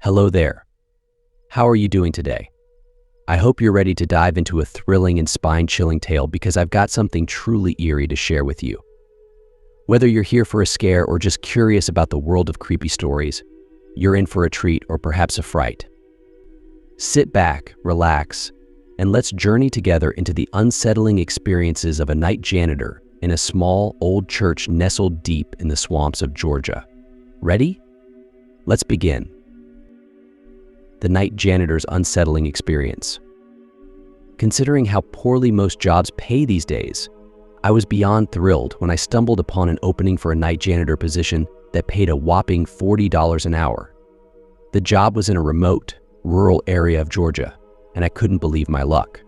Hello there. How are you doing today? I hope you're ready to dive into a thrilling and spine-chilling tale because I've got something truly eerie to share with you. Whether you're here for a scare or just curious about the world of creepy stories, you're in for a treat or perhaps a fright. Sit back, relax, and let's journey together into the unsettling experiences of a night janitor in a small, old church nestled deep in the swamps of Georgia. Ready? Let's begin. The night janitor's unsettling experience. Considering how poorly most jobs pay these days, I was beyond thrilled when I stumbled upon an opening for a night janitor position that paid a whopping $40 an hour. The job was in a remote, rural area of Georgia, and I couldn't believe my luck.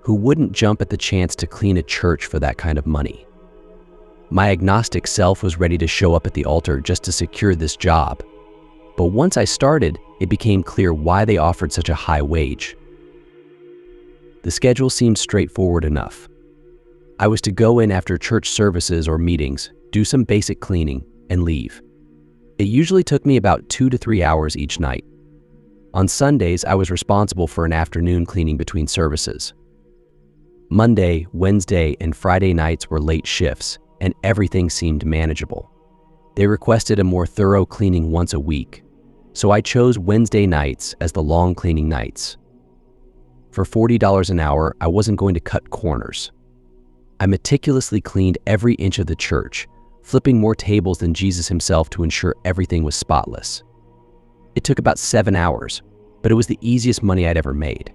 Who wouldn't jump at the chance to clean a church for that kind of money? My agnostic self was ready to show up at the altar just to secure this job. But once I started, it became clear why they offered such a high wage. The schedule seemed straightforward enough. I was to go in after church services or meetings, do some basic cleaning, and leave. It usually took me about 2 to 3 hours each night. On Sundays, I was responsible for an afternoon cleaning between services. Monday, Wednesday, and Friday nights were late shifts, and everything seemed manageable. They requested a more thorough cleaning once a week, so I chose Wednesday nights as the long cleaning nights. For $40 an hour, I wasn't going to cut corners. I meticulously cleaned every inch of the church, flipping more tables than Jesus himself to ensure everything was spotless. It took about 7 hours, but it was the easiest money I'd ever made.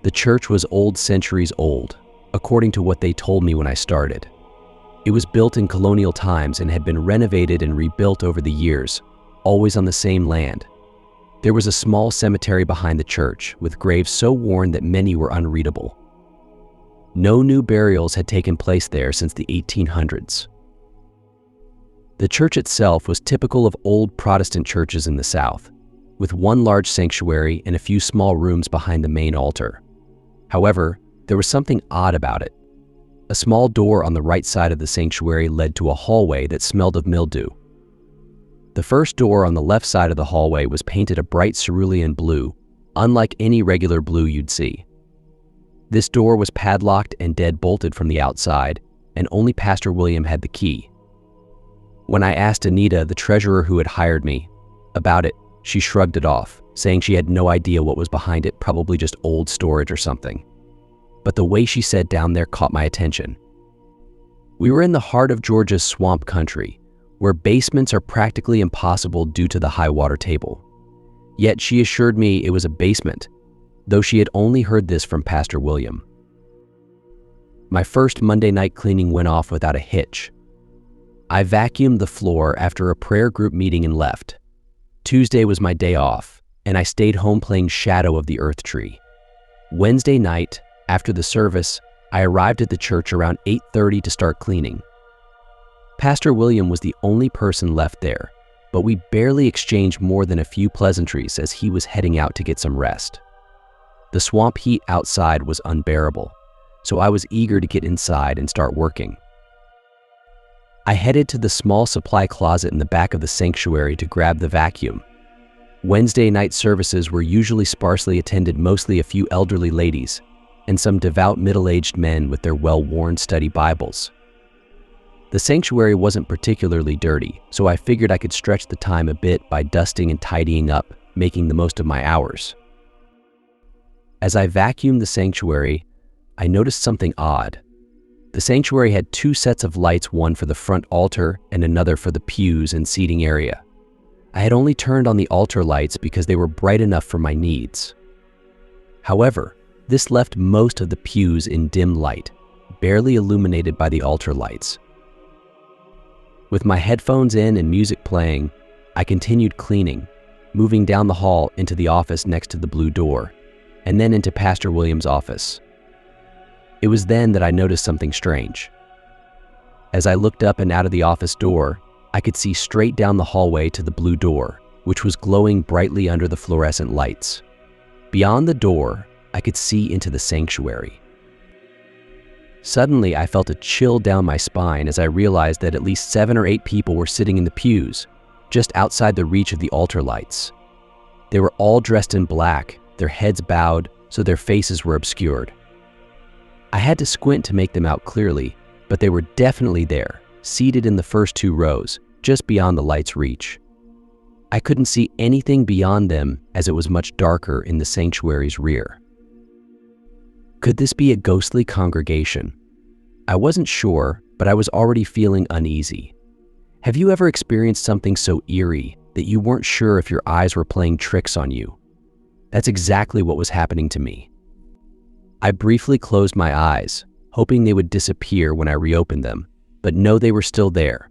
The church was centuries old, according to what they told me when I started. It was built in colonial times and had been renovated and rebuilt over the years, always on the same land. There was a small cemetery behind the church, with graves so worn that many were unreadable. No new burials had taken place there since the 1800s. The church itself was typical of old Protestant churches in the South, with one large sanctuary and a few small rooms behind the main altar. However, there was something odd about it. A small door on the right side of the sanctuary led to a hallway that smelled of mildew. The first door on the left side of the hallway was painted a bright cerulean blue, unlike any regular blue you'd see. This door was padlocked and dead-bolted from the outside, and only Pastor William had the key. When I asked Anita, the treasurer who had hired me, about it, she shrugged it off, saying she had no idea what was behind it, probably just old storage or something. But the way she said down there caught my attention. We were in the heart of Georgia's swamp country, where basements are practically impossible due to the high water table. Yet she assured me it was a basement, though she had only heard this from Pastor William. My first Monday night cleaning went off without a hitch. I vacuumed the floor after a prayer group meeting and left. Tuesday was my day off, and I stayed home playing Shadow of the Earth Tree. Wednesday night, after the service, I arrived at the church around 8:30 to start cleaning. Pastor William was the only person left there, but we barely exchanged more than a few pleasantries as he was heading out to get some rest. The swamp heat outside was unbearable, so I was eager to get inside and start working. I headed to the small supply closet in the back of the sanctuary to grab the vacuum. Wednesday night services were usually sparsely attended, mostly a few elderly ladies and some devout middle-aged men with their well-worn study Bibles. The sanctuary wasn't particularly dirty, so I figured I could stretch the time a bit by dusting and tidying up, making the most of my hours. As I vacuumed the sanctuary, I noticed something odd. The sanctuary had 2 sets of lights, one for the front altar and another for the pews and seating area. I had only turned on the altar lights because they were bright enough for my needs. However, this left most of the pews in dim light, barely illuminated by the altar lights. With my headphones in and music playing, I continued cleaning, moving down the hall into the office next to the blue door, and then into Pastor William's office. It was then that I noticed something strange. As I looked up and out of the office door, I could see straight down the hallway to the blue door, which was glowing brightly under the fluorescent lights. Beyond the door, I could see into the sanctuary. Suddenly, I felt a chill down my spine as I realized that at least 7 or 8 people were sitting in the pews, just outside the reach of the altar lights. They were all dressed in black, their heads bowed, so their faces were obscured. I had to squint to make them out clearly, but they were definitely there, seated in the first 2 rows, just beyond the light's reach. I couldn't see anything beyond them as it was much darker in the sanctuary's rear. Could this be a ghostly congregation? I wasn't sure, but I was already feeling uneasy. Have you ever experienced something so eerie that you weren't sure if your eyes were playing tricks on you? That's exactly what was happening to me. I briefly closed my eyes, hoping they would disappear when I reopened them, but no, they were still there.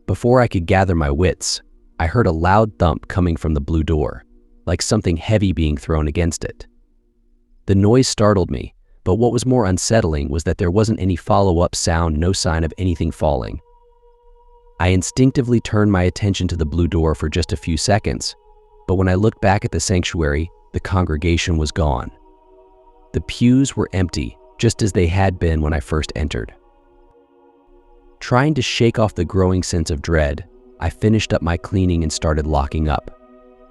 Before I could gather my wits, I heard a loud thump coming from the blue door, like something heavy being thrown against it. The noise startled me, but what was more unsettling was that there wasn't any follow-up sound, no sign of anything falling. I instinctively turned my attention to the blue door for just a few seconds, but when I looked back at the sanctuary, the congregation was gone. The pews were empty, just as they had been when I first entered. Trying to shake off the growing sense of dread, I finished up my cleaning and started locking up.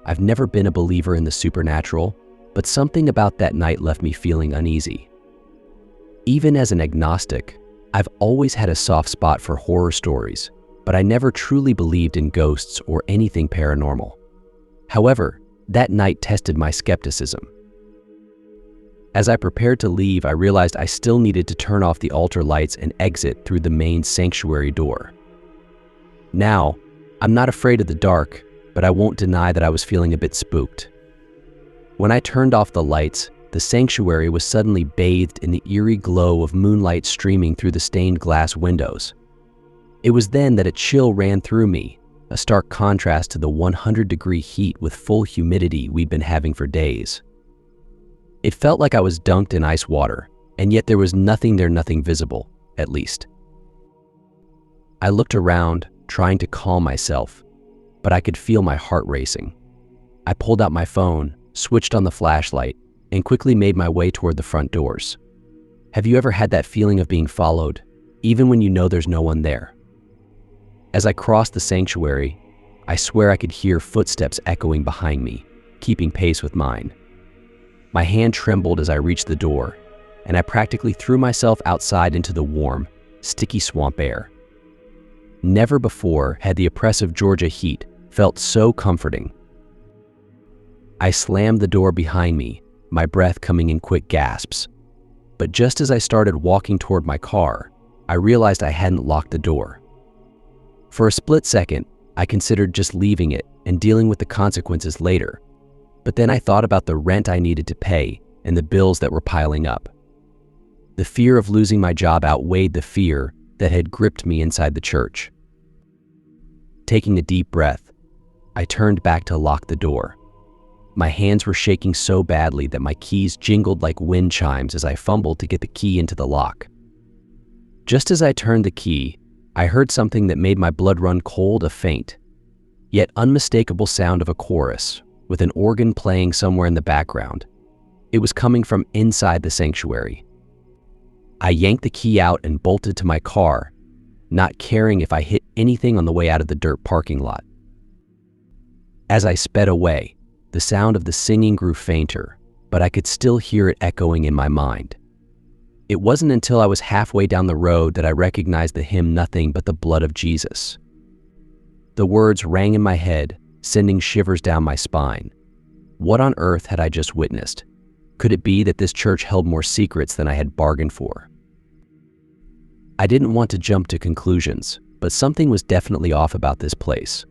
I've never been a believer in the supernatural, but something about that night left me feeling uneasy. Even as an agnostic, I've always had a soft spot for horror stories, but I never truly believed in ghosts or anything paranormal. However, that night tested my skepticism. As I prepared to leave, I realized I still needed to turn off the altar lights and exit through the main sanctuary door. Now, I'm not afraid of the dark, but I won't deny that I was feeling a bit spooked. When I turned off the lights, the sanctuary was suddenly bathed in the eerie glow of moonlight streaming through the stained glass windows. It was then that a chill ran through me, a stark contrast to the 100-degree heat with full humidity we'd been having for days. It felt like I was dunked in ice water, and yet there was nothing there, nothing visible, at least. I looked around, trying to calm myself, but I could feel my heart racing. I pulled out my phone, switched on the flashlight, and quickly made my way toward the front doors. Have you ever had that feeling of being followed, even when you know there's no one there? As I crossed the sanctuary, I swear I could hear footsteps echoing behind me, keeping pace with mine. My hand trembled as I reached the door, and I practically threw myself outside into the warm, sticky swamp air. Never before had the oppressive Georgia heat felt so comforting. I slammed the door behind me, my breath coming in quick gasps. But just as I started walking toward my car, I realized I hadn't locked the door. For a split second, I considered just leaving it and dealing with the consequences later. But then I thought about the rent I needed to pay and the bills that were piling up. The fear of losing my job outweighed the fear that had gripped me inside the church. Taking a deep breath, I turned back to lock the door. My hands were shaking so badly that my keys jingled like wind chimes as I fumbled to get the key into the lock. Just as I turned the key, I heard something that made my blood run cold, a faint, yet unmistakable sound of a chorus, with an organ playing somewhere in the background. It was coming from inside the sanctuary. I yanked the key out and bolted to my car, not caring if I hit anything on the way out of the dirt parking lot. As I sped away, the sound of the singing grew fainter, but I could still hear it echoing in my mind. It wasn't until I was halfway down the road that I recognized the hymn "Nothing But the Blood of Jesus." The words rang in my head, sending shivers down my spine. What on earth had I just witnessed? Could it be that this church held more secrets than I had bargained for? I didn't want to jump to conclusions, but something was definitely off about this place.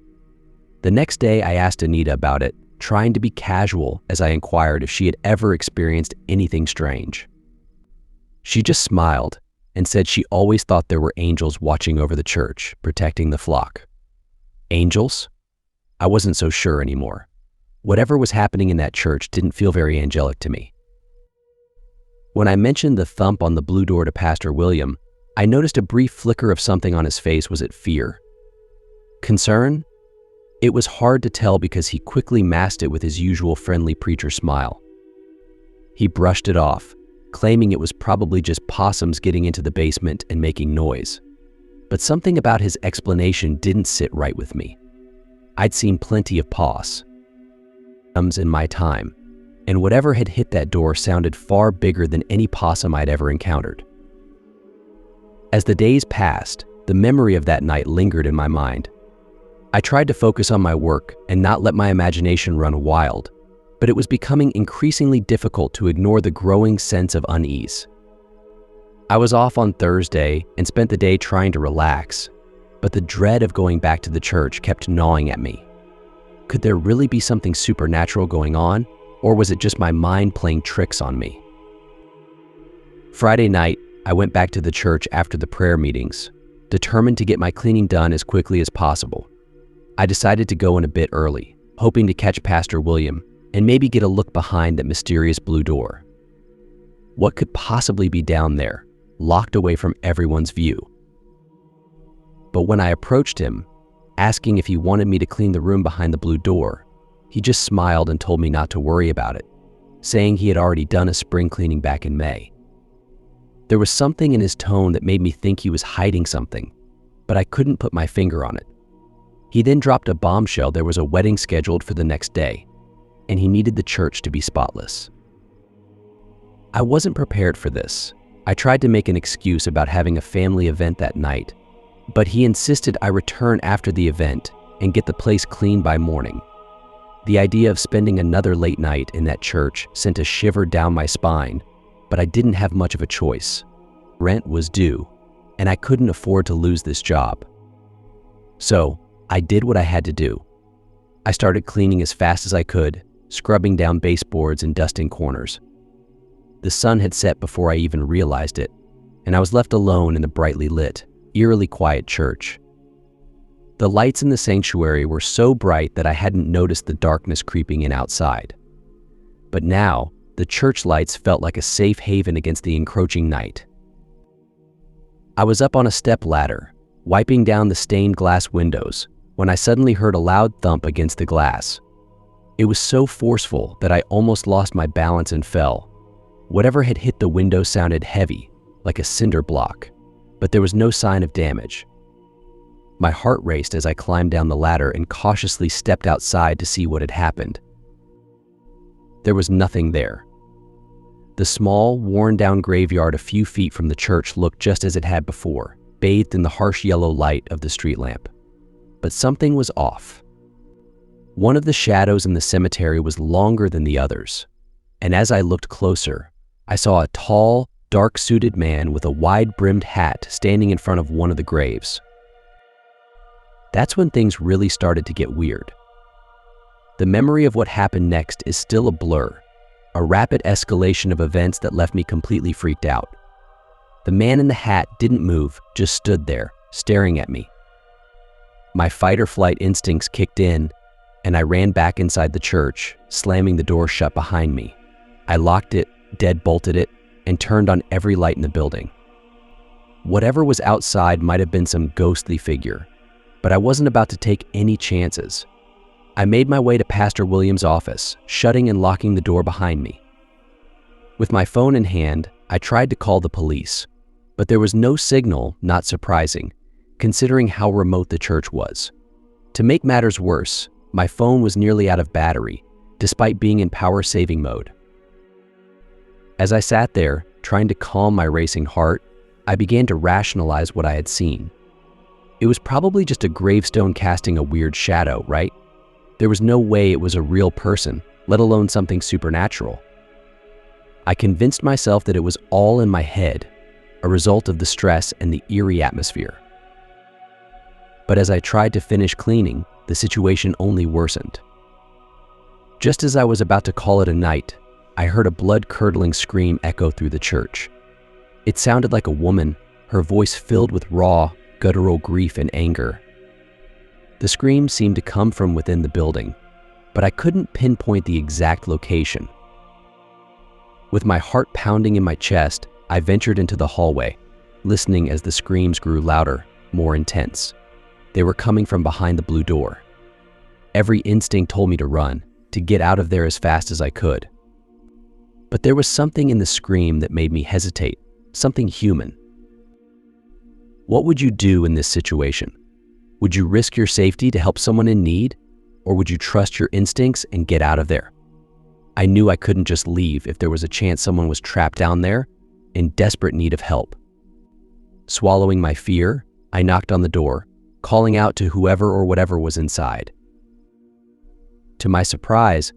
The next day, I asked Anita about it, trying to be casual as I inquired if she had ever experienced anything strange. She just smiled and said she always thought there were angels watching over the church, protecting the flock. Angels? I wasn't so sure anymore. Whatever was happening in that church didn't feel very angelic to me. When I mentioned the thump on the blue door to Pastor William, I noticed a brief flicker of something on his face. Was it fear? Concern? It was hard to tell because he quickly masked it with his usual friendly preacher smile. He brushed it off, claiming it was probably just possums getting into the basement and making noise. But something about his explanation didn't sit right with me. I'd seen plenty of possums in my time, and whatever had hit that door sounded far bigger than any possum I'd ever encountered. As the days passed, the memory of that night lingered in my mind. I tried to focus on my work and not let my imagination run wild, but it was becoming increasingly difficult to ignore the growing sense of unease. I was off on Thursday and spent the day trying to relax, but the dread of going back to the church kept gnawing at me. Could there really be something supernatural going on, or was it just my mind playing tricks on me? Friday night, I went back to the church after the prayer meetings, determined to get my cleaning done as quickly as possible. I decided to go in a bit early, hoping to catch Pastor William and maybe get a look behind that mysterious blue door. What could possibly be down there, locked away from everyone's view? But when I approached him, asking if he wanted me to clean the room behind the blue door, he just smiled and told me not to worry about it, saying he had already done a spring cleaning back in May. There was something in his tone that made me think he was hiding something, but I couldn't put my finger on it. He then dropped a bombshell: there was a wedding scheduled for the next day, and he needed the church to be spotless. I wasn't prepared for this. I tried to make an excuse about having a family event that night, but he insisted I return after the event and get the place clean by morning. The idea of spending another late night in that church sent a shiver down my spine, but I didn't have much of a choice. Rent was due, and I couldn't afford to lose this job. So I did what I had to do. I started cleaning as fast as I could, scrubbing down baseboards and dusting corners. The sun had set before I even realized it, and I was left alone in the brightly lit, eerily quiet church. The lights in the sanctuary were so bright that I hadn't noticed the darkness creeping in outside. But now, the church lights felt like a safe haven against the encroaching night. I was up on a step ladder, wiping down the stained glass windows, when I suddenly heard a loud thump against the glass. It was so forceful that I almost lost my balance and fell. Whatever had hit the window sounded heavy, like a cinder block, but there was no sign of damage. My heart raced as I climbed down the ladder and cautiously stepped outside to see what had happened. There was nothing there. The small, worn-down graveyard a few feet from the church looked just as it had before, bathed in the harsh yellow light of the street lamp. But something was off. One of the shadows in the cemetery was longer than the others, and as I looked closer, I saw a tall, dark-suited man with a wide-brimmed hat standing in front of one of the graves. That's when things really started to get weird. The memory of what happened next is still a blur, a rapid escalation of events that left me completely freaked out. The man in the hat didn't move, just stood there, staring at me. My fight-or-flight instincts kicked in, and I ran back inside the church, slamming the door shut behind me. I locked it, deadbolted it, and turned on every light in the building. Whatever was outside might have been some ghostly figure, but I wasn't about to take any chances. I made my way to Pastor William's office, shutting and locking the door behind me. With my phone in hand, I tried to call the police, but there was no signal, not surprising, considering how remote the church was. To make matters worse, my phone was nearly out of battery, despite being in power-saving mode. As I sat there, trying to calm my racing heart, I began to rationalize what I had seen. It was probably just a gravestone casting a weird shadow, right? There was no way it was a real person, let alone something supernatural. I convinced myself that it was all in my head, a result of the stress and the eerie atmosphere. But as I tried to finish cleaning, the situation only worsened. Just as I was about to call it a night, I heard a blood-curdling scream echo through the church. It sounded like a woman, her voice filled with raw, guttural grief and anger. The scream seemed to come from within the building, but I couldn't pinpoint the exact location. With my heart pounding in my chest, I ventured into the hallway, listening as the screams grew louder, more intense. They were coming from behind the blue door. Every instinct told me to run, to get out of there as fast as I could. But there was something in the scream that made me hesitate, something human. What would you do in this situation? Would you risk your safety to help someone in need, or would you trust your instincts and get out of there? I knew I couldn't just leave if there was a chance someone was trapped down there in desperate need of help. Swallowing my fear, I knocked on the door, calling out to whoever or whatever was inside. To my surprise,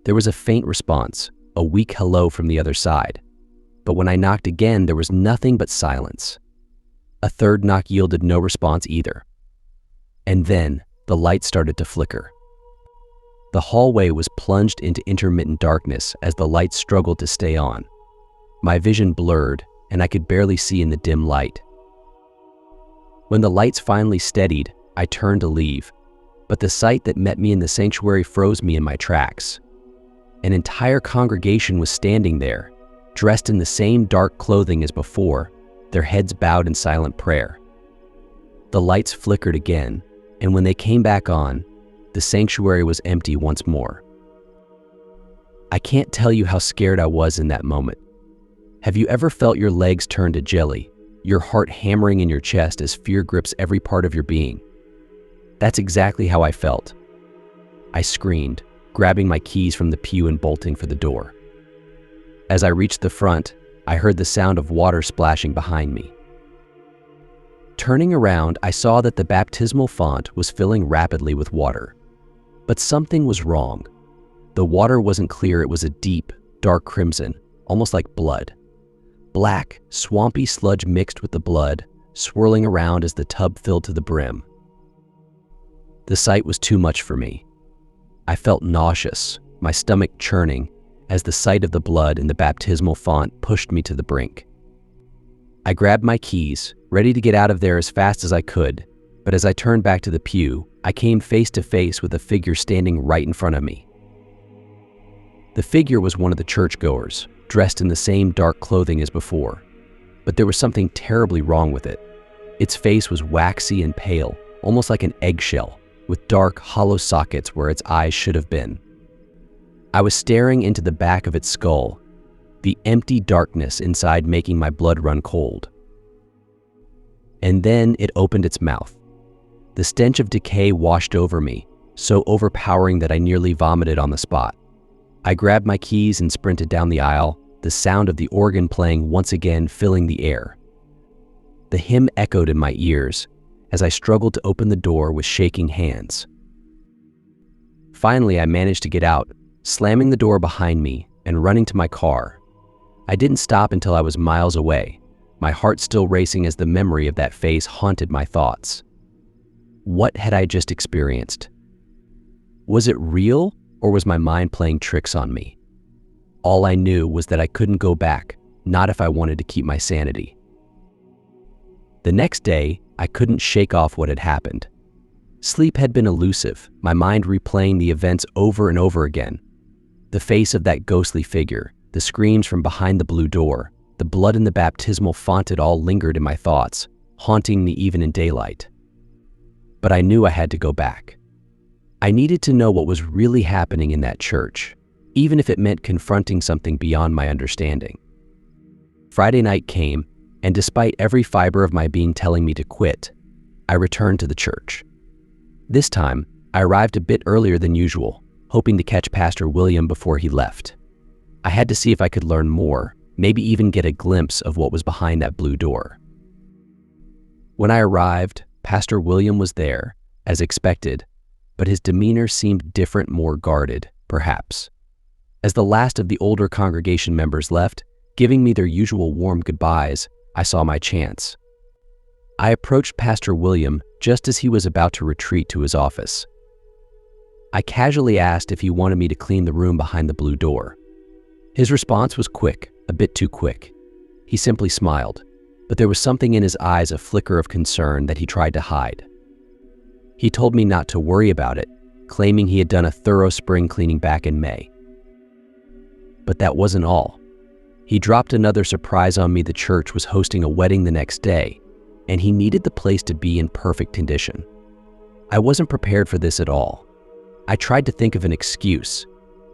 there was a faint response, a weak hello from the other side. But when I knocked again, there was nothing but silence. A third knock yielded no response either. And then the light started to flicker. The hallway was plunged into intermittent darkness as the lights struggled to stay on. My vision blurred, and I could barely see in the dim light. When the lights finally steadied, I turned to leave, but the sight that met me in the sanctuary froze me in my tracks. An entire congregation was standing there, dressed in the same dark clothing as before, their heads bowed in silent prayer. The lights flickered again, and when they came back on, the sanctuary was empty once more. I can't tell you how scared I was in that moment. Have you ever felt your legs turn to jelly, your heart hammering in your chest as fear grips every part of your being? That's exactly how I felt. I screamed, grabbing my keys from the pew and bolting for the door. As I reached the front, I heard the sound of water splashing behind me. Turning around, I saw that the baptismal font was filling rapidly with water. But something was wrong. The water wasn't clear, it was a deep, dark crimson, almost like blood. Black, swampy sludge mixed with the blood, swirling around as the tub filled to the brim. The sight was too much for me. I felt nauseous, my stomach churning, as the sight of the blood in the baptismal font pushed me to the brink. I grabbed my keys, ready to get out of there as fast as I could, but as I turned back to the pew, I came face to face with a figure standing right in front of me. The figure was one of the churchgoers, dressed in the same dark clothing as before, but there was something terribly wrong with it. Its face was waxy and pale, almost like an eggshell, with dark, hollow sockets where its eyes should have been. I was staring into the back of its skull, the empty darkness inside making my blood run cold. And then it opened its mouth. The stench of decay washed over me, so overpowering that I nearly vomited on the spot. I grabbed my keys and sprinted down the aisle, the sound of the organ playing once again filling the air. The hymn echoed in my ears as I struggled to open the door with shaking hands. Finally, I managed to get out, slamming the door behind me and running to my car. I didn't stop until I was miles away, my heart still racing as the memory of that face haunted my thoughts. What had I just experienced? Was it real, or was my mind playing tricks on me? All I knew was that I couldn't go back, not if I wanted to keep my sanity. The next day, I couldn't shake off what had happened. Sleep had been elusive, my mind replaying the events over and over again. The face of that ghostly figure, the screams from behind the blue door, the blood in the baptismal font, it all lingered in my thoughts, haunting me even in daylight. But I knew I had to go back. I needed to know what was really happening in that church, even if it meant confronting something beyond my understanding. Friday night came, and despite every fiber of my being telling me to quit, I returned to the church. This time, I arrived a bit earlier than usual, hoping to catch Pastor William before he left. I had to see if I could learn more, maybe even get a glimpse of what was behind that blue door. When I arrived, Pastor William was there, as expected, but his demeanor seemed different, more guarded, perhaps. As the last of the older congregation members left, giving me their usual warm goodbyes, I saw my chance. I approached Pastor William just as he was about to retreat to his office. I casually asked if he wanted me to clean the room behind the blue door. His response was quick, a bit too quick. He simply smiled, but there was something in his eyes, a flicker of concern that he tried to hide. He told me not to worry about it, claiming he had done a thorough spring cleaning back in May. But that wasn't all. He dropped another surprise on me. The church was hosting a wedding the next day, and he needed the place to be in perfect condition. I wasn't prepared for this at all. I tried to think of an excuse,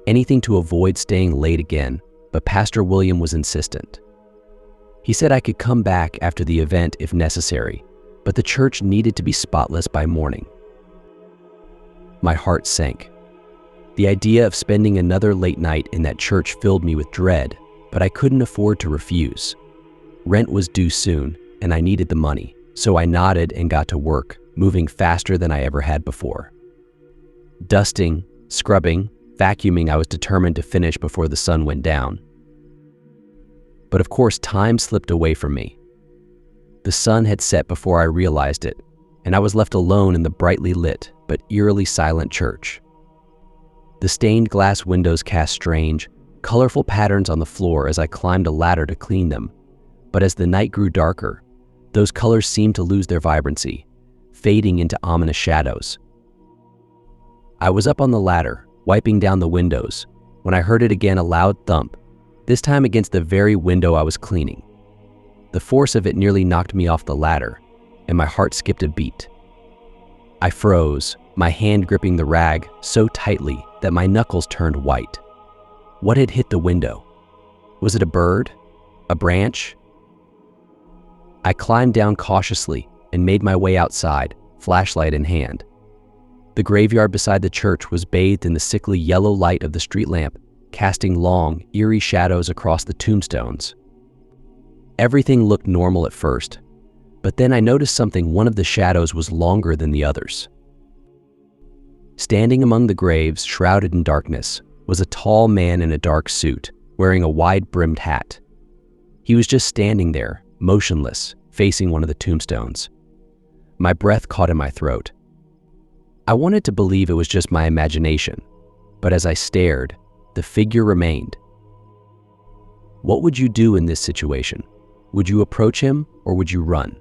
anything to avoid staying late again, but Pastor William was insistent. He said I could come back after the event if necessary, but the church needed to be spotless by morning. My heart sank. The idea of spending another late night in that church filled me with dread, but I couldn't afford to refuse. Rent was due soon, and I needed the money, so I nodded and got to work, moving faster than I ever had before. Dusting, scrubbing, vacuuming, I was determined to finish before the sun went down. But of course, time slipped away from me. The sun had set before I realized it, and I was left alone in the brightly lit but eerily silent church. The stained glass windows cast strange, colorful patterns on the floor as I climbed a ladder to clean them, but as the night grew darker, those colors seemed to lose their vibrancy, fading into ominous shadows. I was up on the ladder, wiping down the windows, when I heard it again, a loud thump, this time against the very window I was cleaning. The force of it nearly knocked me off the ladder, and my heart skipped a beat. I froze, my hand gripping the rag so tightly that my knuckles turned white. What had hit the window? Was it a bird? A branch? I climbed down cautiously and made my way outside, flashlight in hand. The graveyard beside the church was bathed in the sickly yellow light of the street lamp, casting long, eerie shadows across the tombstones. Everything looked normal at first, but then I noticed something. One of the shadows was longer than the others. Standing among the graves, shrouded in darkness, was a tall man in a dark suit, wearing a wide-brimmed hat. He was just standing there, motionless, facing one of the tombstones. My breath caught in my throat. I wanted to believe it was just my imagination, but as I stared, the figure remained. What would you do in this situation? Would you approach him or would you run?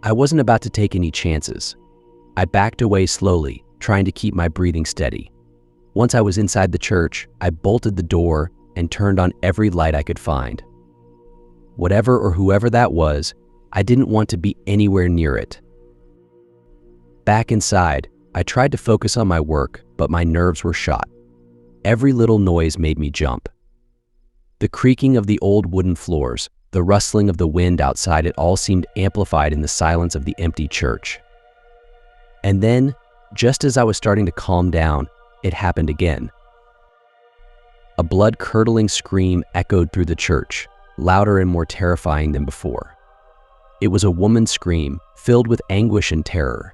I wasn't about to take any chances. I backed away slowly, trying to keep my breathing steady. Once I was inside the church, I bolted the door and turned on every light I could find. Whatever or whoever that was, I didn't want to be anywhere near it. Back inside, I tried to focus on my work, but my nerves were shot. Every little noise made me jump. The creaking of the old wooden floors, the rustling of the wind outside, it all seemed amplified in the silence of the empty church. And then, just as I was starting to calm down, it happened again. A blood-curdling scream echoed through the church, louder and more terrifying than before. It was a woman's scream, filled with anguish and terror,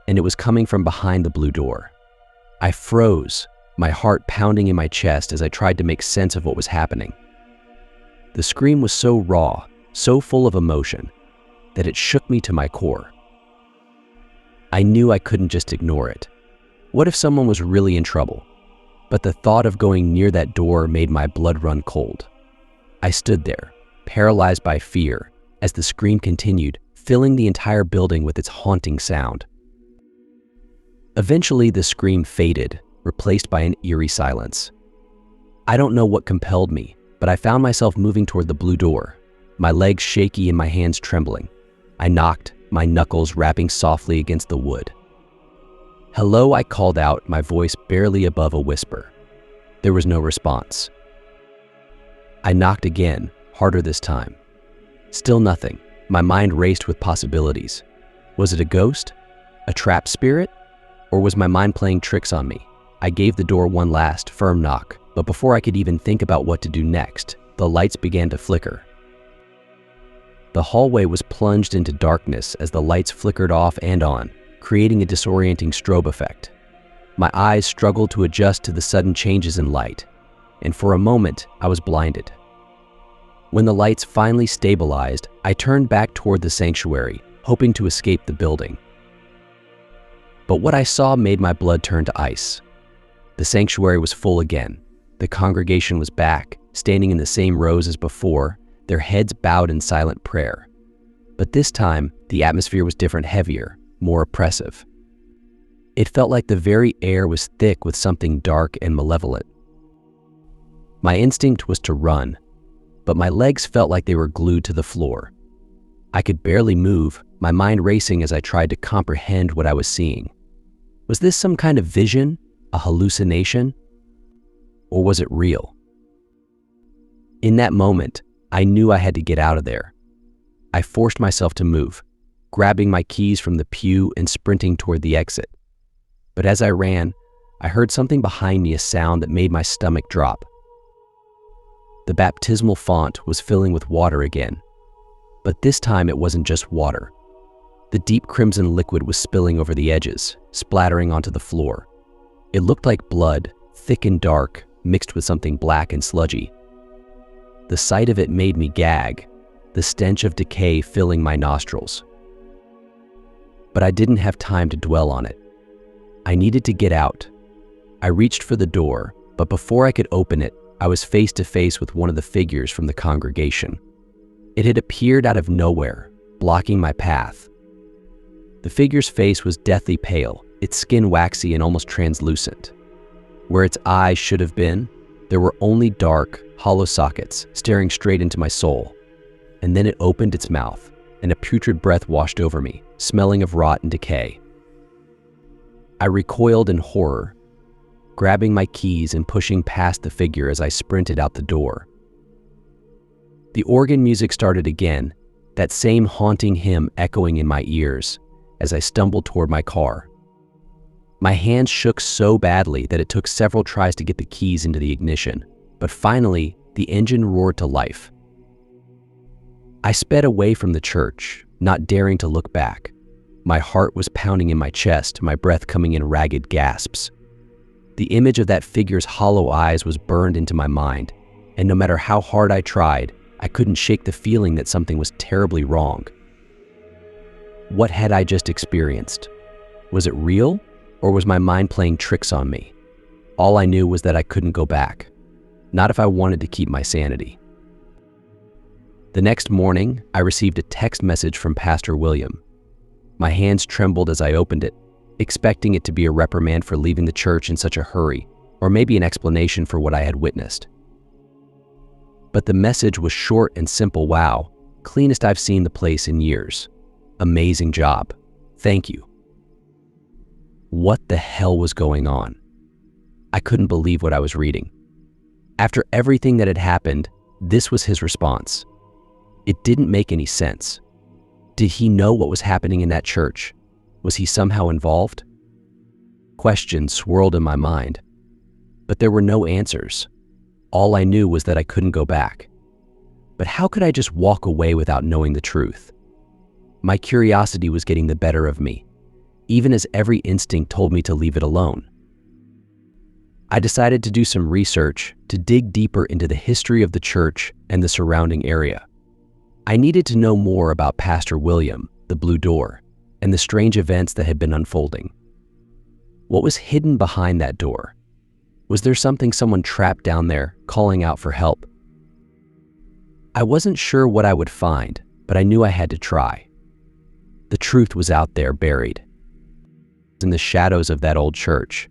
and it was coming from behind the blue door. I froze, my heart pounding in my chest as I tried to make sense of what was happening. The scream was so raw, so full of emotion, that it shook me to my core. I knew I couldn't just ignore it. What if someone was really in trouble? But the thought of going near that door made my blood run cold. I stood there, paralyzed by fear, as the scream continued, filling the entire building with its haunting sound. Eventually, the scream faded, replaced by an eerie silence. I don't know what compelled me, but I found myself moving toward the blue door, my legs shaky and my hands trembling. I knocked, my knuckles rapping softly against the wood. "Hello," I called out, my voice barely above a whisper. There was no response. I knocked again, harder this time. Still nothing. My mind raced with possibilities. Was it a ghost? A trapped spirit? Or was my mind playing tricks on me? I gave the door one last, firm knock, but before I could even think about what to do next, the lights began to flicker. The hallway was plunged into darkness as the lights flickered off and on, creating a disorienting strobe effect. My eyes struggled to adjust to the sudden changes in light, and for a moment, I was blinded. When the lights finally stabilized, I turned back toward the sanctuary, hoping to escape the building. But what I saw made my blood turn to ice. The sanctuary was full again. The congregation was back, standing in the same rows as before, their heads bowed in silent prayer. But this time, the atmosphere was different, heavier, more oppressive. It felt like the very air was thick with something dark and malevolent. My instinct was to run, but my legs felt like they were glued to the floor. I could barely move, my mind racing as I tried to comprehend what I was seeing. Was this some kind of vision, a hallucination? Or was it real? In that moment, I knew I had to get out of there. I forced myself to move. grabbing my keys from the pew and sprinting toward the exit. But as I ran, I heard something behind me, a sound that made my stomach drop. The baptismal font was filling with water again, but this time it wasn't just water. The deep crimson liquid was spilling over the edges, splattering onto the floor. It looked like blood, thick and dark, mixed with something black and sludgy. The sight of it made me gag, the stench of decay filling my nostrils. But I didn't have time to dwell on it. I needed to get out. I reached for the door, but before I could open it, I was face to face with one of the figures from the congregation. It had appeared out of nowhere, blocking my path. The figure's face was deathly pale, its skin waxy and almost translucent. Where its eyes should have been, there were only dark, hollow sockets staring straight into my soul. And then it opened its mouth, and a putrid breath washed over me, smelling of rot and decay. I recoiled in horror, grabbing my keys and pushing past the figure as I sprinted out the door. The organ music started again, that same haunting hymn echoing in my ears as I stumbled toward my car. My hands shook so badly that it took several tries to get the keys into the ignition, but finally, the engine roared to life. I sped away from the church, not daring to look back. My heart was pounding in my chest, my breath coming in ragged gasps. The image of that figure's hollow eyes was burned into my mind, and no matter how hard I tried, I couldn't shake the feeling that something was terribly wrong. What had I just experienced? Was it real, or was my mind playing tricks on me? All I knew was that I couldn't go back, not if I wanted to keep my sanity. The next morning, I received a text message from Pastor William. My hands trembled as I opened it, expecting it to be a reprimand for leaving the church in such a hurry, or maybe an explanation for what I had witnessed. But the message was short and simple. Wow, cleanest I've seen the place in years. Amazing job. Thank you. What the hell was going on? I couldn't believe what I was reading. After everything that had happened, this was his response. It didn't make any sense. Did he know what was happening in that church? Was he somehow involved? Questions swirled in my mind, but there were no answers. All I knew was that I couldn't go back. But how could I just walk away without knowing the truth? My curiosity was getting the better of me, even as every instinct told me to leave it alone. I decided to do some research to dig deeper into the history of the church and the surrounding area. I needed to know more about Pastor William, the Blue Door, and the strange events that had been unfolding. What was hidden behind that door? Was there someone trapped down there calling out for help? I wasn't sure what I would find, but I knew I had to try. The truth was out there, buried in the shadows of that old church,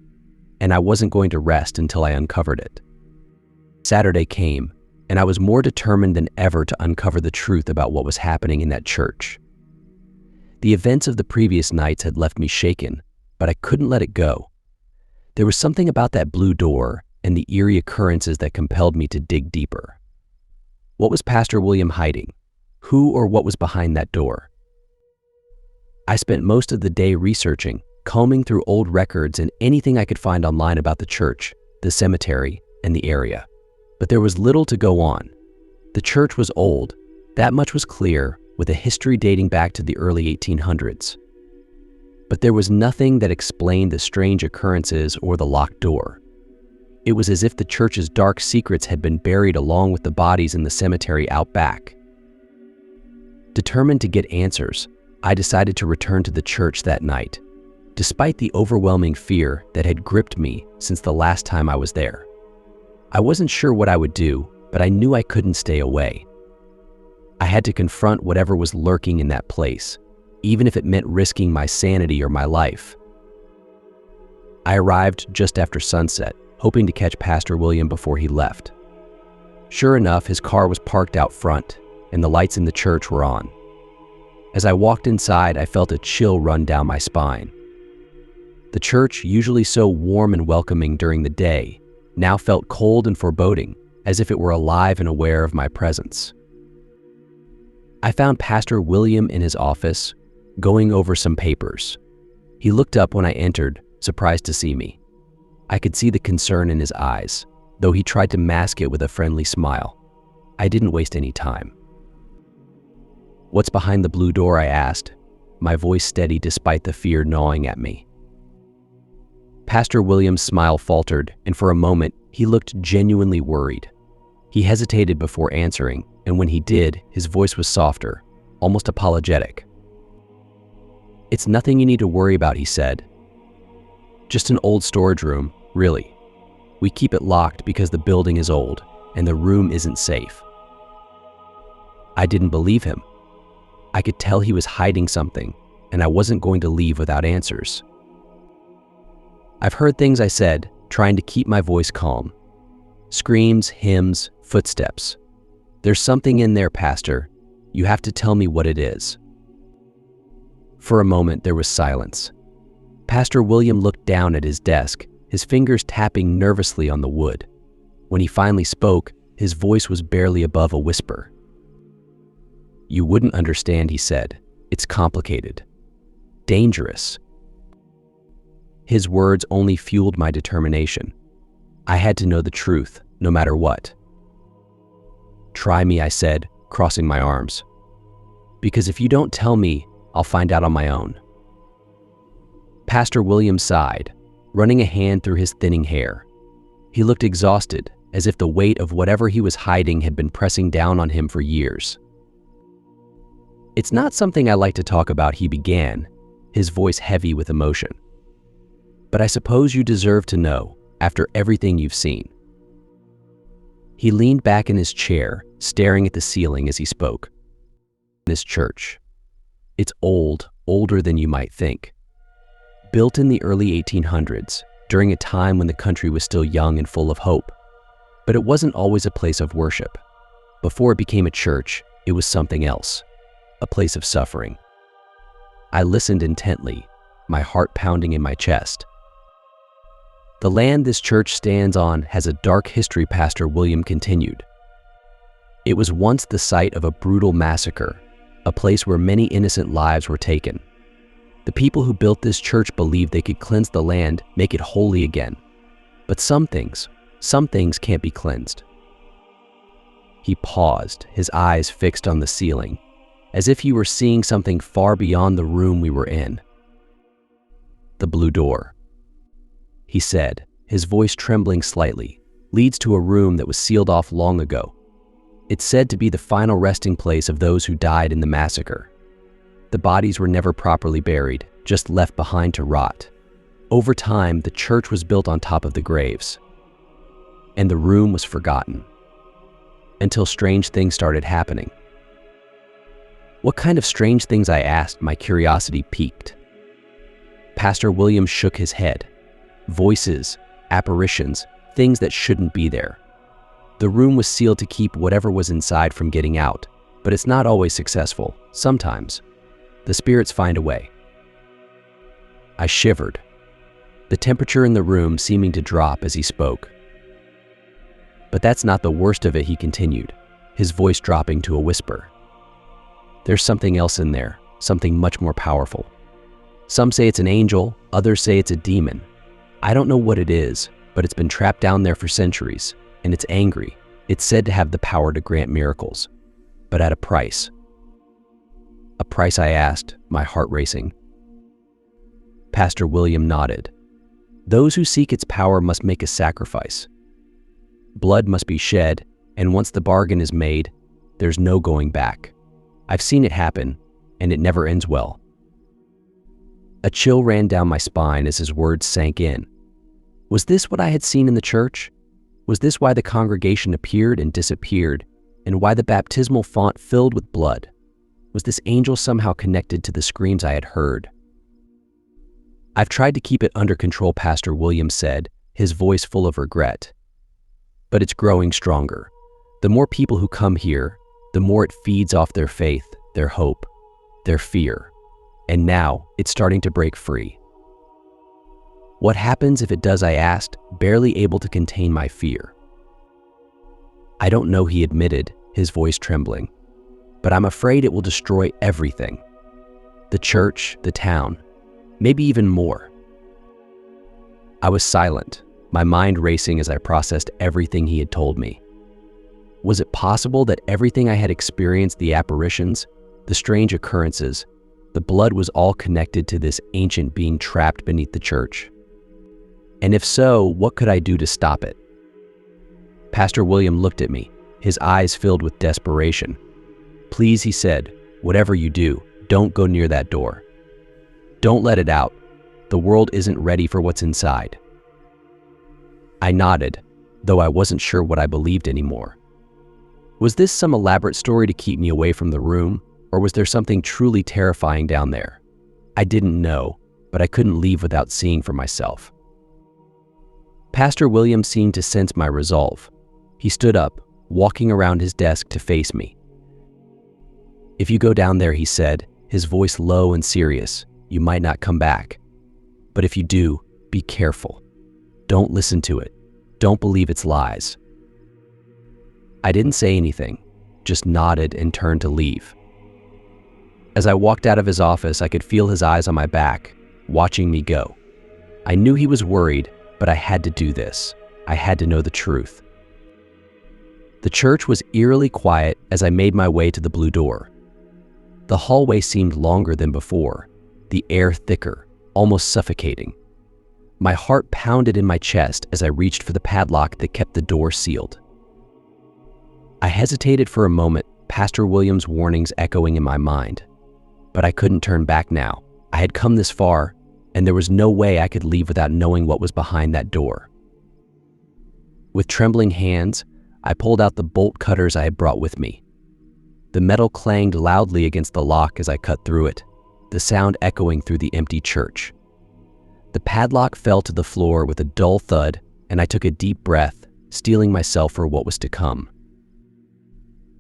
and I wasn't going to rest until I uncovered it. Saturday came, and I was more determined than ever to uncover the truth about what was happening in that church. The events of the previous nights had left me shaken, but I couldn't let it go. There was something about that blue door and the eerie occurrences that compelled me to dig deeper. What was Pastor William hiding? Who or what was behind that door? I spent most of the day researching, combing through old records and anything I could find online about the church, the cemetery, and the area. But there was little to go on. The church was old, that much was clear, with a history dating back to the early 1800s. But there was nothing that explained the strange occurrences or the locked door. It was as if the church's dark secrets had been buried along with the bodies in the cemetery out back. Determined to get answers, I decided to return to the church that night, despite the overwhelming fear that had gripped me since the last time I was there. I wasn't sure what I would do, but I knew I couldn't stay away. I had to confront whatever was lurking in that place, even if it meant risking my sanity or my life. I arrived just after sunset, hoping to catch Pastor William before he left. Sure enough, his car was parked out front, and the lights in the church were on. As I walked inside, I felt a chill run down my spine. The church, usually so warm and welcoming during the day, now felt cold and foreboding, as if it were alive and aware of my presence. I found Pastor William in his office, going over some papers. He looked up when I entered, surprised to see me. I could see the concern in his eyes, though he tried to mask it with a friendly smile. I didn't waste any time. "What's behind the blue door?" I asked, my voice steady despite the fear gnawing at me. Pastor William's smile faltered, and for a moment, he looked genuinely worried. He hesitated before answering, and when he did, his voice was softer, almost apologetic. "It's nothing you need to worry about," he said. "Just an old storage room, really. We keep it locked because the building is old, and the room isn't safe." I didn't believe him. I could tell he was hiding something, and I wasn't going to leave without answers. "I've heard things," I said, trying to keep my voice calm. "Screams, hymns, footsteps. There's something in there, Pastor. You have to tell me what it is." For a moment, there was silence. Pastor William looked down at his desk, his fingers tapping nervously on the wood. When he finally spoke, his voice was barely above a whisper. "You wouldn't understand," he said. "It's complicated. Dangerous." His words only fueled my determination. I had to know the truth, no matter what. "Try me," I said, crossing my arms. "Because if you don't tell me, I'll find out on my own." Pastor William sighed, running a hand through his thinning hair. He looked exhausted, as if the weight of whatever he was hiding had been pressing down on him for years. "It's not something I like to talk about," he began, his voice heavy with emotion. "But I suppose you deserve to know, after everything you've seen." He leaned back in his chair, staring at the ceiling as he spoke. "This church. It's old, older than you might think. Built in the early 1800s, during a time when the country was still young and full of hope. But it wasn't always a place of worship. Before it became a church, it was something else, a place of suffering." I listened intently, my heart pounding in my chest. "The land this church stands on has a dark history," Pastor William continued. "It was once the site of a brutal massacre, a place where many innocent lives were taken. The people who built this church believed they could cleanse the land, make it holy again. But some things can't be cleansed." He paused, his eyes fixed on the ceiling, as if he were seeing something far beyond the room we were in. "The blue door," he said, his voice trembling slightly, "leads to a room that was sealed off long ago. It's said to be the final resting place of those who died in the massacre. The bodies were never properly buried, just left behind to rot. Over time, the church was built on top of the graves, and the room was forgotten, until strange things started happening." "What kind of strange things?" I asked, my curiosity piqued. Pastor William shook his head. "Voices, apparitions, things that shouldn't be there. The room was sealed to keep whatever was inside from getting out, but it's not always successful. Sometimes the spirits find a way." I shivered, the temperature in the room seeming to drop as he spoke. "But that's not the worst of it," he continued, his voice dropping to a whisper. "There's something else in there, something much more powerful. Some say it's an angel, others say it's a demon. I don't know what it is, but it's been trapped down there for centuries, and it's angry. It's said to have the power to grant miracles, but at a price." "A price?" I asked, my heart racing. Pastor William nodded. "Those who seek its power must make a sacrifice. Blood must be shed, and once the bargain is made, there's no going back. I've seen it happen, and it never ends well." A chill ran down my spine as his words sank in. Was this what I had seen in the church? Was this why the congregation appeared and disappeared, and why the baptismal font filled with blood? Was this angel somehow connected to the screams I had heard? "I've tried to keep it under control," Pastor William said, his voice full of regret. "But it's growing stronger. The more people who come here, the more it feeds off their faith, their hope, their fear. And now it's starting to break free." "What happens if it does?" I asked, barely able to contain my fear. "I don't know," he admitted, his voice trembling. "But I'm afraid it will destroy everything. the church, the town, maybe even more. I was silent, my mind racing as I processed everything he had told me. Was it possible that everything I had experienced, the apparitions, the strange occurrences, the blood, was all connected to this ancient being trapped beneath the church? And if so, what could I do to stop it? Pastor William looked at me, his eyes filled with desperation. "Please," he said, "whatever you do, don't go near that door. Don't let it out. The world isn't ready for what's inside." I nodded, though I wasn't sure what I believed anymore. Was this some elaborate story to keep me away from the room, or was there something truly terrifying down there? I didn't know, but I couldn't leave without seeing for myself. Pastor William seemed to sense my resolve. He stood up, walking around his desk to face me. "If you go down there," he said, his voice low and serious, "you might not come back. But if you do, be careful. Don't listen to it. Don't believe its lies." I didn't say anything, just nodded and turned to leave. As I walked out of his office, I could feel his eyes on my back, watching me go. I knew he was worried, but I had to do this. I had to know the truth. The church was eerily quiet as I made my way to the blue door. The hallway seemed longer than before, the air thicker, almost suffocating. My heart pounded in my chest as I reached for the padlock that kept the door sealed. I hesitated for a moment, Pastor William's warnings echoing in my mind. But I couldn't turn back now. I had come this far, and there was no way I could leave without knowing what was behind that door. With trembling hands, I pulled out the bolt cutters I had brought with me. The metal clanged loudly against the lock as I cut through it, the sound echoing through the empty church. The padlock fell to the floor with a dull thud, and I took a deep breath, steeling myself for what was to come.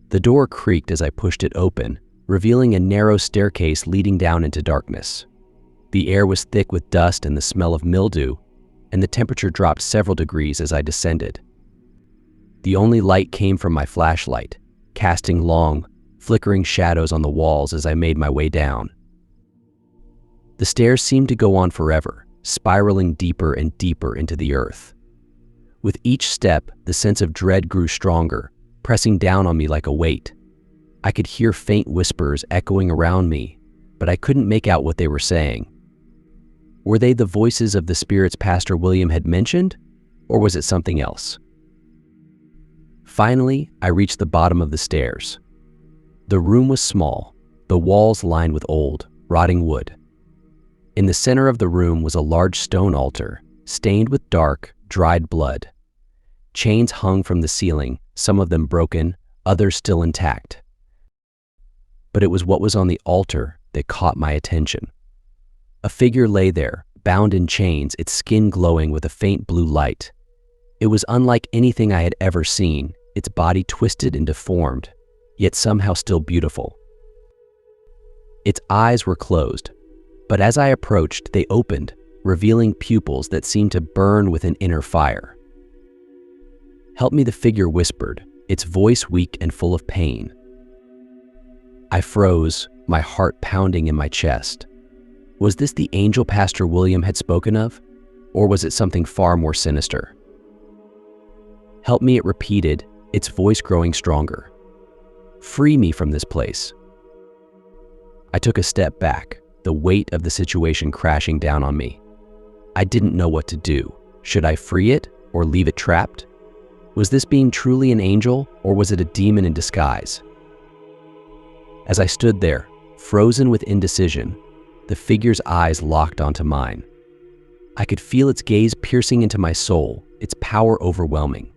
The door creaked as I pushed it open, revealing a narrow staircase leading down into darkness. The air was thick with dust and the smell of mildew, and the temperature dropped several degrees as I descended. The only light came from my flashlight, casting long, flickering shadows on the walls as I made my way down. The stairs seemed to go on forever, spiraling deeper and deeper into the earth. With each step, the sense of dread grew stronger, pressing down on me like a weight. I could hear faint whispers echoing around me, but I couldn't make out what they were saying. Were they the voices of the spirits Pastor William had mentioned, or was it something else? Finally, I reached the bottom of the stairs. The room was small, the walls lined with old, rotting wood. In the center of the room was a large stone altar, stained with dark, dried blood. Chains hung from the ceiling, some of them broken, others still intact. But it was what was on the altar that caught my attention. A figure lay there, bound in chains, its skin glowing with a faint blue light. It was unlike anything I had ever seen, its body twisted and deformed, yet somehow still beautiful. Its eyes were closed, but as I approached, they opened, revealing pupils that seemed to burn with an inner fire. "Help me," the figure whispered, its voice weak and full of pain. I froze, my heart pounding in my chest. Was this the angel Pastor William had spoken of, or was it something far more sinister? "Help me," it repeated, its voice growing stronger. "Free me from this place." I took a step back, the weight of the situation crashing down on me. I didn't know what to do. Should I free it or leave it trapped? Was this being truly an angel, or was it a demon in disguise? As I stood there, frozen with indecision, the figure's eyes locked onto mine. I could feel its gaze piercing into my soul, its power overwhelming.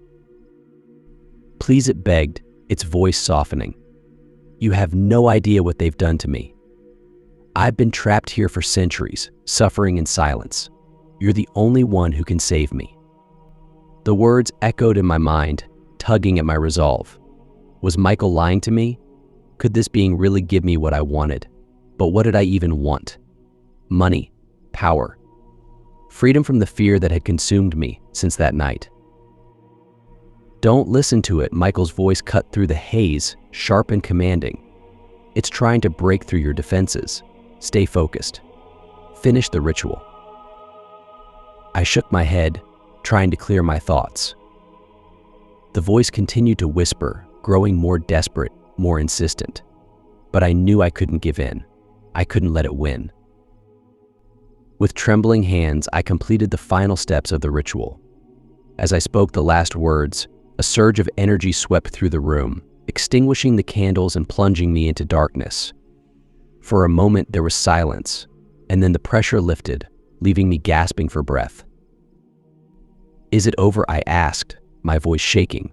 "Please," it begged, its voice softening. "You have no idea what they've done to me. I've been trapped here for centuries, suffering in silence. You're the only one who can save me." The words echoed in my mind, tugging at my resolve. Was Michael lying to me? Could this being really give me what I wanted? But what did I even want? Money, power, freedom from the fear that had consumed me since that night. "Don't listen to it," Michael's voice cut through the haze, sharp and commanding. "It's trying to break through your defenses. Stay focused. Finish the ritual. I shook my head, trying to clear my thoughts. The voice continued to whisper, growing more desperate, more insistent. But I knew I couldn't give in. I couldn't let it win. With trembling hands, I completed the final steps of the ritual. As I spoke the last words, a surge of energy swept through the room, extinguishing the candles and plunging me into darkness. For a moment, there was silence, and then the pressure lifted, leaving me gasping for breath. "Is it over?" I asked, my voice shaking.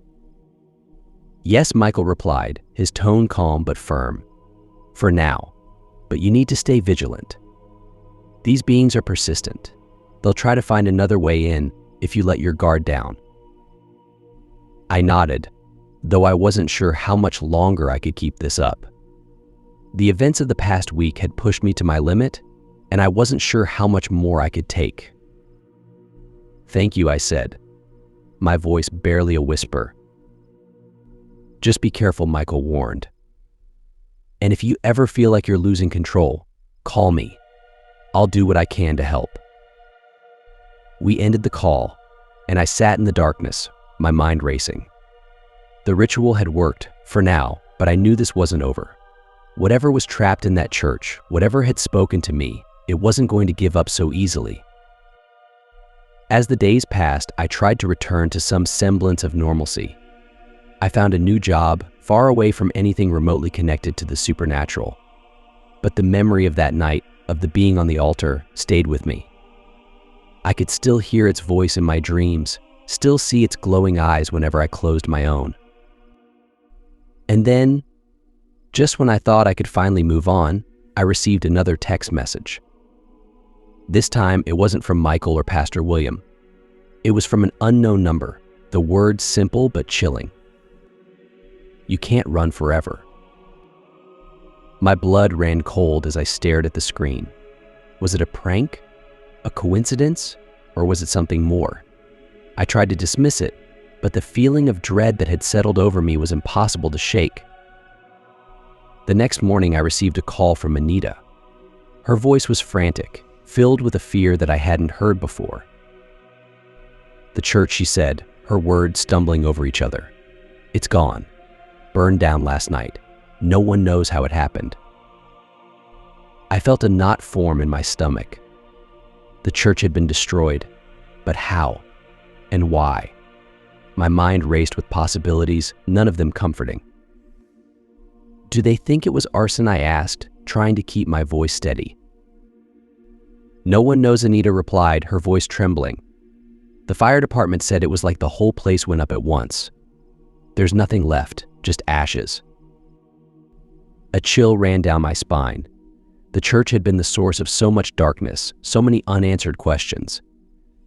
"Yes," Michael replied, his tone calm but firm. "For now, but you need to stay vigilant. These beings are persistent. They'll try to find another way in if you let your guard down." I nodded, though I wasn't sure how much longer I could keep this up. The events of the past week had pushed me to my limit, and I wasn't sure how much more I could take. "Thank you," I said, my voice barely a whisper. "Just be careful," Michael warned. "And if you ever feel like you're losing control, call me. I'll do what I can to help." We ended the call, and I sat in the darkness, my mind racing. The ritual had worked, for now, but I knew this wasn't over. Whatever was trapped in that church, whatever had spoken to me, it wasn't going to give up so easily. As the days passed, I tried to return to some semblance of normalcy. I found a new job, far away from anything remotely connected to the supernatural. But the memory of that night, of the being on the altar, stayed with me. I could still hear its voice in my dreams, still see its glowing eyes whenever I closed my own. And then, just when I thought I could finally move on, I received another text message. This time, it wasn't from Michael or Pastor William. It was from an unknown number, the words simple but chilling. "You can't run forever." My blood ran cold as I stared at the screen. Was it a prank? A coincidence? Or was it something more? I tried to dismiss it, but the feeling of dread that had settled over me was impossible to shake. The next morning, I received a call from Anita. Her voice was frantic, filled with a fear that I hadn't heard before. "The church," she said, her words stumbling over each other. "It's gone. Burned down last night. No one knows how it happened." I felt a knot form in my stomach. The church had been destroyed, but how and why? My mind raced with possibilities, none of them comforting. "Do they think it was arson?" I asked, trying to keep my voice steady. "No one knows," Anita replied, her voice trembling. "The fire department said it was like the whole place went up at once. There's nothing left, just ashes." A chill ran down my spine. The church had been the source of so much darkness, so many unanswered questions.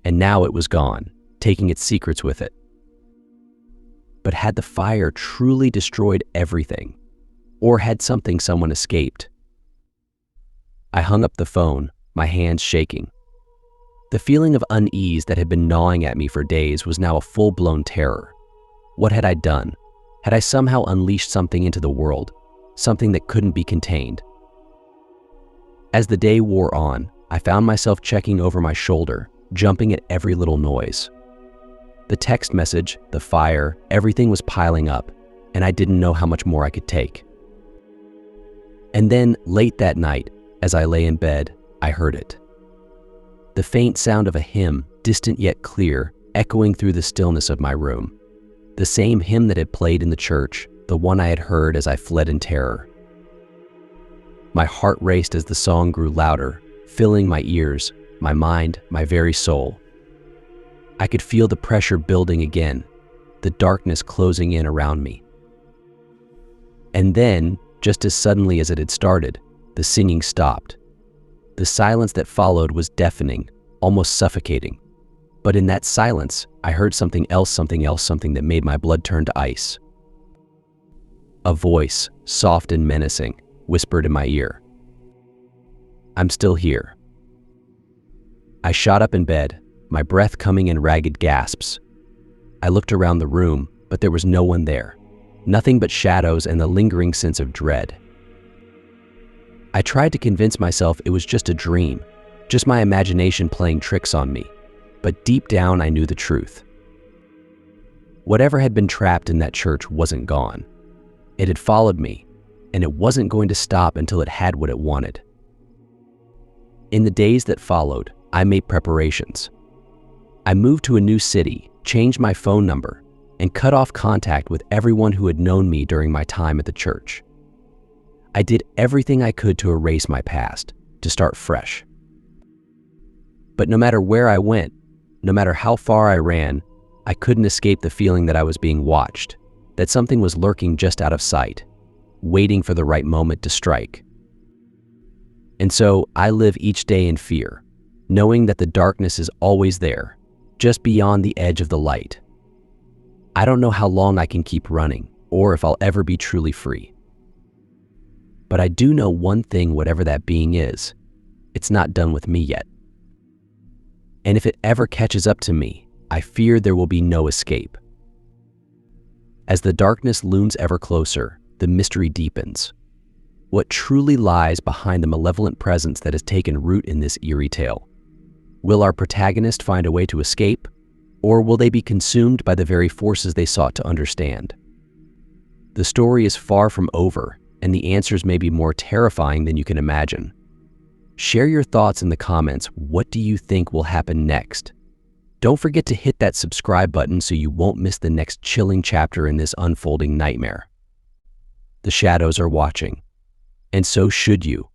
And now it was gone, taking its secrets with it. But had the fire truly destroyed everything? Or had someone escaped? I hung up the phone, my hands shaking. The feeling of unease that had been gnawing at me for days was now a full-blown terror. What had I done? Had I somehow unleashed something into the world, something that couldn't be contained? As the day wore on, I found myself checking over my shoulder, jumping at every little noise. The text message, the fire, everything was piling up, and I didn't know how much more I could take. And then, late that night, as I lay in bed, I heard it. The faint sound of a hymn, distant yet clear, echoing through the stillness of my room. The same hymn that had played in the church, the one I had heard as I fled in terror. My heart raced as the song grew louder, filling my ears, my mind, my very soul. I could feel the pressure building again, the darkness closing in around me. And then, just as suddenly as it had started, the singing stopped. The silence that followed was deafening, almost suffocating. But in that silence, I heard something that made my blood turn to ice. A voice, soft and menacing, whispered in my ear. "I'm still here." I shot up in bed, my breath coming in ragged gasps. I looked around the room, but there was no one there. Nothing but shadows and the lingering sense of dread. I tried to convince myself it was just a dream, just my imagination playing tricks on me, but deep down I knew the truth. Whatever had been trapped in that church wasn't gone. It had followed me, and it wasn't going to stop until it had what it wanted. In the days that followed, I made preparations. I moved to a new city, changed my phone number, and cut off contact with everyone who had known me during my time at the church. I did everything I could to erase my past, to start fresh. But no matter where I went, no matter how far I ran, I couldn't escape the feeling that I was being watched, that something was lurking just out of sight, waiting for the right moment to strike. And so I live each day in fear, knowing that the darkness is always there, just beyond the edge of the light. I don't know how long I can keep running, or if I'll ever be truly free. But I do know one thing, whatever that being is, it's not done with me yet. And if it ever catches up to me, I fear there will be no escape. As the darkness looms ever closer, the mystery deepens. What truly lies behind the malevolent presence that has taken root in this eerie tale? Will our protagonist find a way to escape, or will they be consumed by the very forces they sought to understand? The story is far from over, and the answers may be more terrifying than you can imagine. Share your thoughts in the comments. What do you think will happen next? Don't forget to hit that subscribe button so you won't miss the next chilling chapter in this unfolding nightmare. The shadows are watching, and so should you.